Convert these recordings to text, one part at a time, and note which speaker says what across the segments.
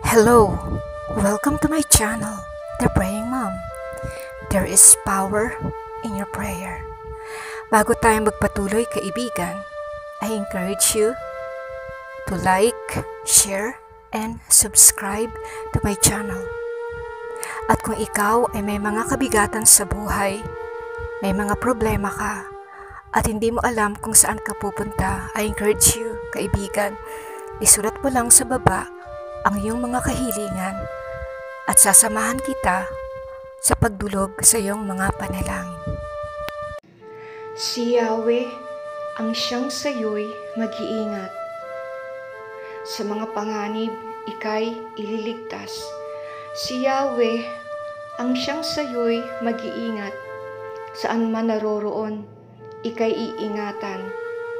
Speaker 1: Hello! Welcome to my channel, The Praying Mom. There is power in your prayer. Bago tayo magpatuloy, kaibigan, I encourage you to like, share, and subscribe to my channel. At kung ikaw ay may mga kabigatan sa buhay, may mga problema ka, at hindi mo alam kung saan ka pupunta, I encourage you, kaibigan, isulat mo lang sa baba ang iyong mga kahilingan at sasamahan kita sa pagdulog sa iyong mga panalangin.
Speaker 2: Si Yahweh ang siyang sayo'y mag-iingat. Sa mga panganib, ika'y ililigtas. Si Yahweh ang siyang sayo'y mag-iingat. Saan man naroroon, ika'y iingatan.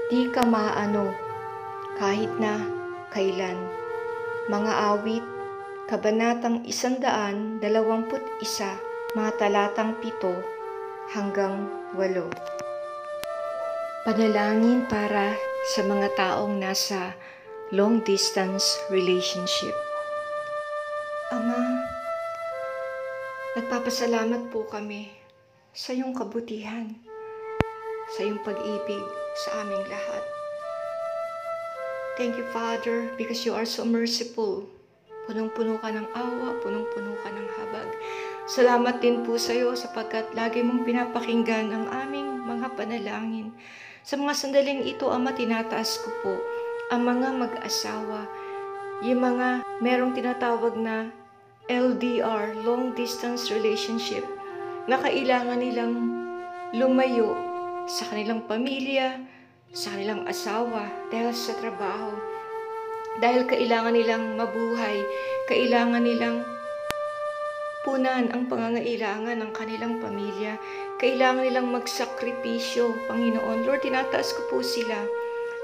Speaker 2: Di ka maano, kahit na kailan. Mga awit, Kabanatang 121, mga talatang 7 hanggang 8. Panalangin para sa mga taong nasa long distance relationship. Ama, nagpapasalamat po kami sa iyong kabutihan, sa iyong pag-ibig sa aming lahat. Thank you, Father, because you are so merciful. Punong-puno ka ng awa, punong-puno ka ng habag. Salamat din po sa iyo sapagkat lagi mong pinapakinggan ang aming mga panalangin. Sa mga sandaling ito, Ama, tinataas ko po ang mga mag-asawa, yung mga merong tinatawag na LDR, long distance relationship, na kailangan nilang lumayo sa kanilang pamilya, sa kanilang asawa, dahil sa trabaho. Dahil kailangan nilang mabuhay, kailangan nilang punan ang pangangailangan ng kanilang pamilya, kailangan nilang magsakripisyo, Panginoon. Lord, tinataas ko po sila,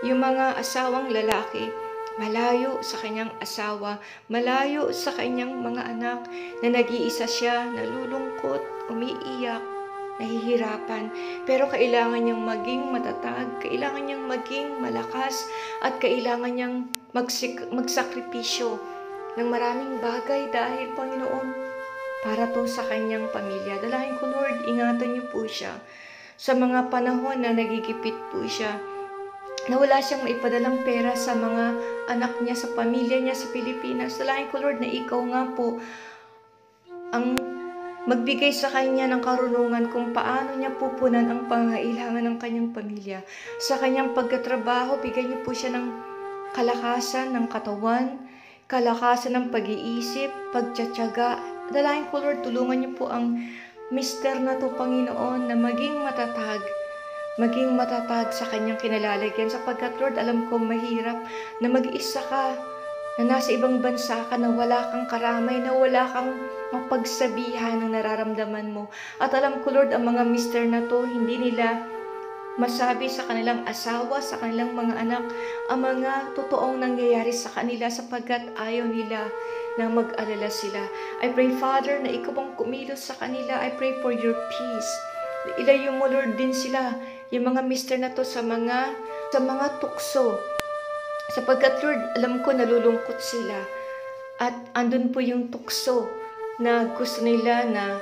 Speaker 2: yung mga asawang lalaki, malayo sa kanyang asawa, malayo sa kanyang mga anak, na nag-iisa siya, nalulungkot, umiiyak, nahihirapan, pero kailangan niyang maging matatag, kailangan niyang maging malakas, at kailangan niyang magsakripisyo ng maraming bagay dahil, Panginoon, para to sa kanyang pamilya. Dalangin ko, Lord, ingatan niyo po siya sa mga panahon na nagigipit po siya, na wala siyang maipadalang pera sa mga anak niya, sa pamilya niya sa Pilipinas. Dalangin ko, Lord, na ikaw nga po ang magbigay sa kanya ng karunungan kung paano niya pupunan ang pangangailangan ng kanyang pamilya. Sa kanyang pagkatrabaho, bigyan niyo po siya ng kalakasan ng katawan, kalakasan ng pag-iisip, pagtsatsaga. Dalangin ko, Lord, tulungan niyo po ang mister na to, Panginoon, na maging matatag sa kanyang kinalalagyan. Sapagkat, Lord, alam ko mahirap na mag-isa ka, na nasa ibang bansa ka, na wala kang karamay, na wala kang mapagsabihan ng nararamdaman mo. At alam ko, Lord, ang mga mister na to, hindi nila masabi sa kanilang asawa, sa kanilang mga anak, ang mga totoong nangyayari sa kanila sapagkat ayaw nila na mag-alala sila. I pray, Father, na ikaw ang kumilos sa kanila. I pray for your peace. Ilayo mo, Lord, din sila, yung mga mister na to, sa mga tukso. Sapagkat, Lord, alam ko nalulungkot sila. At andun po yung tukso na gusto nila na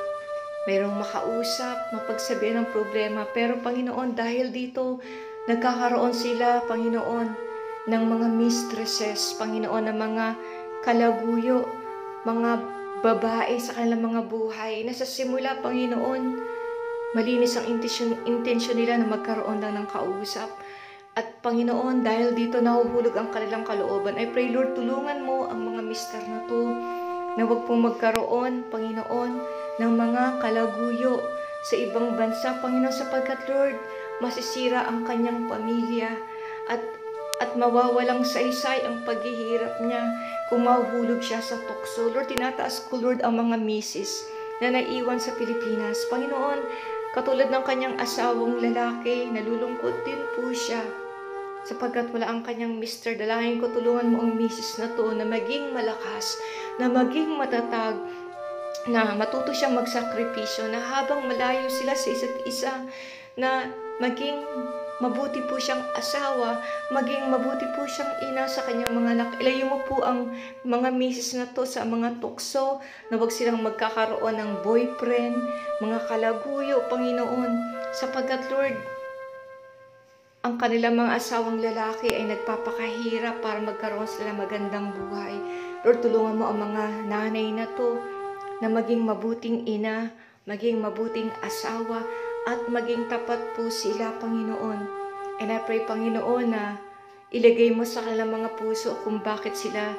Speaker 2: mayroong makausap, mapagsabihan ng problema. Pero, Panginoon, dahil dito, nagkakaroon sila, Panginoon, ng mga mistresses, Panginoon, ng mga kalaguyo, mga babae sa kanilang mga buhay. Nasa simula, Panginoon, malinis ang intensyon nila na magkaroon lang ng kausap. At Panginoon, dahil dito nahuhulog ang kanilang kalooban, I pray, Lord, tulungan mo ang mga mister na to, na huwag pong magkaroon, Panginoon, ng mga kalaguyo sa ibang bansa, Panginoon, sapagkat, Lord, masisira ang kanyang pamilya at mawawalang saysay ang paghihirap niya kung mahuhulog siya sa tukso. Lord, tinataas ko, Lord, ang mga misis na naiwan sa Pilipinas. Panginoon, katulad ng kanyang asawang lalaki, nalulungkot din po siya sapagkat wala ang kanyang mister. Dalangin ko, tulungan mo ang misis na to na maging malakas, na maging matatag, na matuto siyang magsakripisyo, na habang malayo sila sa isa't isa, na maging mabuti po siyang asawa, maging mabuti po siyang ina sa kanyang mga anak. Ilayo mo po ang mga misis na to sa mga tukso, na wag silang magkakaroon ng boyfriend, mga kalaguyo, Panginoon, sapagkat Lord, ang kanilang mga asawang lalaki ay nagpapakahirap para magkaroon sila magandang buhay. Lord, tulungan mo ang mga nanay na to na maging mabuting ina, maging mabuting asawa, at maging tapat po sila, Panginoon. And I pray, Panginoon, na ilagay mo sa kanilang mga puso kung bakit sila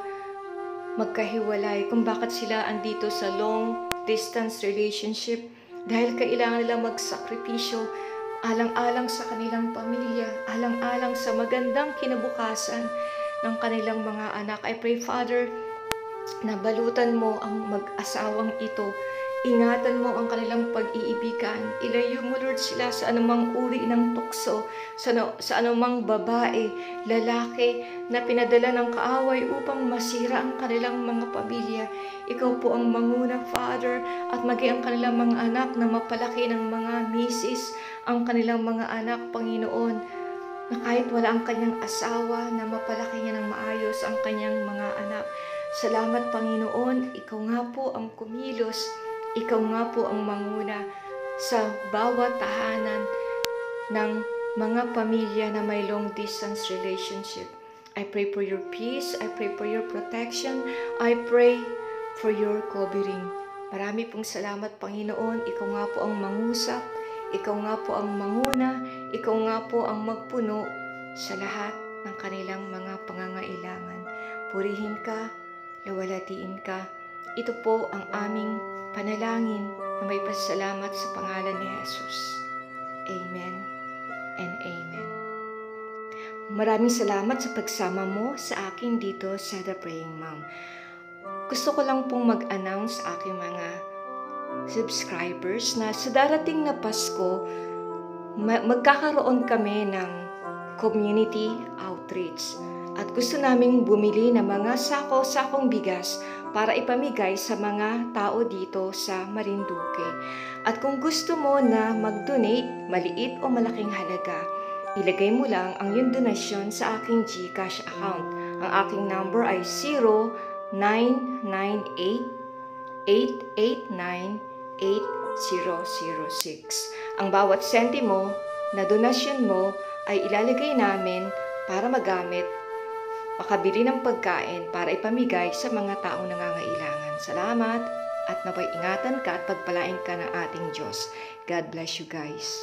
Speaker 2: magkahiwalay, kung bakit sila andito sa long distance relationship, dahil kailangan nila magsakripisyo alang-alang sa kanilang pamilya, alang-alang sa magandang kinabukasan ng kanilang mga anak. I pray, Father, na balutan mo ang mag-asawang ito. Ingatan mo ang kanilang pag-iibigan. Ilayo mo, Lord, sila sa anumang uri ng tukso, sa anumang babae, lalaki na pinadala ng kaaway upang masira ang kanilang mga pamilya. Ikaw po ang manguna, Father, at maging ang kanilang mga anak na mapalaki ng mga misis, ang kanilang mga anak, Panginoon, na kahit wala ang kanyang asawa, na mapalaki niya ng maayos ang kanyang mga anak. Salamat, Panginoon, ikaw nga po ang kumilos, ikaw nga po ang manguna sa bawat tahanan ng mga pamilya na may long distance relationship. I pray for your peace, I pray for your protection, I pray for your covering. Marami pong salamat, Panginoon, ikaw nga po ang mangusap, ikaw nga po ang manguna, ikaw nga po ang magpuno sa lahat ng kanilang mga pangangailangan. Purihin ka, lawalatiin ka. Ito po ang aming panalangin na may pasalamat sa pangalan ni Jesus. Amen and amen. Maraming salamat sa pagsama mo sa akin dito sa The Praying Mom. Gusto ko lang pong mag-announce sa aking mga subscribers na sa darating na Pasko, magkakaroon kami ng community outreach. At gusto naming bumili ng mga sako-sakong bigas para ipamigay sa mga tao dito sa Marinduque. At kung gusto mo na mag-donate, maliit o malaking halaga, ilagay mo lang ang iyong donasyon sa aking GCash account. Ang aking number ay 0998-889-8006. Ang bawat sentimo na donasyon mo ay ilalagay namin para magamit, makabili ng pagkain para ipamigay sa mga taong nangangailangan. Salamat at naway ingatan ka at pagpalain ka ng ating Diyos. God bless you guys.